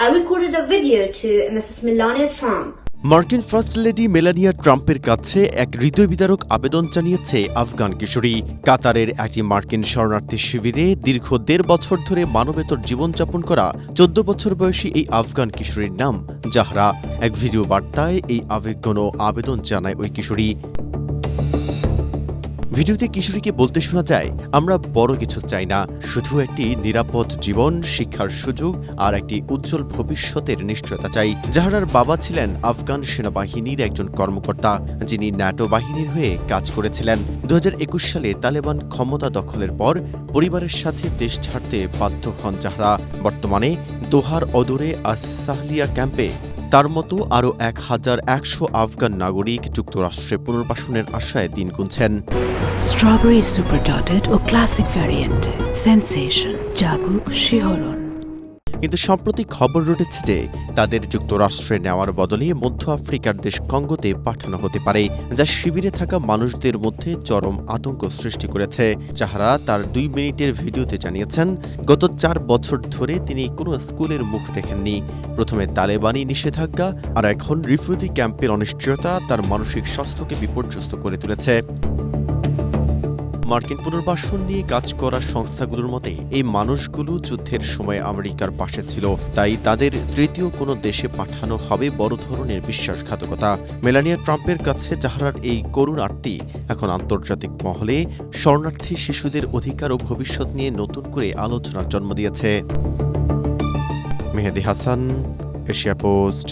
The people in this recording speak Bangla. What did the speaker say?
I recorded a video to Mrs. Melania Trump. মার্কিন ফার্স্ট লেডি মেলানিয়া ট্রাম্পের কাছে এক হৃদয়বিদারক আবেদন জানিয়েছে আফগান কিশোরী। কাতারের একটি মার্কিন শরণার্থী শিবিরে দীর্ঘ ১.৫ বছর ধরে মানবেতর জীবনযাপন করা ১৪ বছর বয়সী এই আফগান কিশোরীর নাম জাহরা। এক ভিডিও বার্তায় এই আবেগঘন আবেদন জানায় ওই কিশোরী। ভিডিওতে কিশোরীকে বলতে শোনা যায়, আমরা বড় কিছু চাই না, শুধু একটি নিরাপদ জীবন, শিক্ষার সুযোগ আর একটি উজ্জ্বল ভবিষ্যতের নিশ্চয়তা চাই। জাহরার বাবা ছিলেন আফগান সেনাবাহিনীর একজন কর্মকর্তা, যিনি ন্যাটো বাহিনীর হয়ে কাজ করেছিলেন। ২০২১ সালে তালেবান ক্ষমতা দখলের পর পরিবারের সাথে দেশ ছাড়তে বাধ্য হন জাহরা। বর্তমানে দোহার অদূরে সাহলিয়া ক্যাম্পে তার মতো আরও ১,১০০ আফগান নাগরিক যুক্তরাষ্ট্রে পুনর্বাসনের আশায় দিন গুনছেন। স্ট্রবেরি সুপার ডটেড ও ক্লাসিক ভ্যারিয়েন্টে সেন্সেশন জাগুক শিহরণ। কিন্তু সম্প্রতি খবর রটেছে যে তাদের যুক্তরাষ্ট্রে নেওয়ার বদলে মধ্য আফ্রিকার দেশ কঙ্গোতে পাঠানো হতে পারে, যা শিবিরে থাকা মানুষদের মধ্যে চরম আতঙ্ক সৃষ্টি করেছে। জাহরা তার ২ মিনিটের ভিডিওতে জানিয়েছেন, গত ৪ বছর ধরে তিনি কোনো স্কুলের মুখ দেখেননি। প্রথমে তালেবানি নিষেধাজ্ঞা আর এখন রিফিউজি ক্যাম্পের অনিশ্চয়তা তার মানসিক স্বাস্থ্যকে বিপর্যস্ত করে তুলেছে। মার্কিন পুনর্বাসন নিয়ে কাজ করা সংস্থাগুলোর মতে এই মানুষগুলো যুদ্ধের সময় আমেরিকার পাশে ছিল, তাই তাদের তৃতীয় কোনো দেশে পাঠানো হবে বড় ধরনের বিশ্বাসঘাতকতা। মেলানিয়া ট্রাম্পের কাছে জাহরার এই করুণ আর্তি এখন আন্তর্জাতিক মহলে শরণার্থী শিশুদের অধিকার ও ভবিষ্যৎ নিয়ে নতুন করে আলোচনার জন্ম দিয়েছে। মেহেদী হাসান, এশিয়া পোস্ট।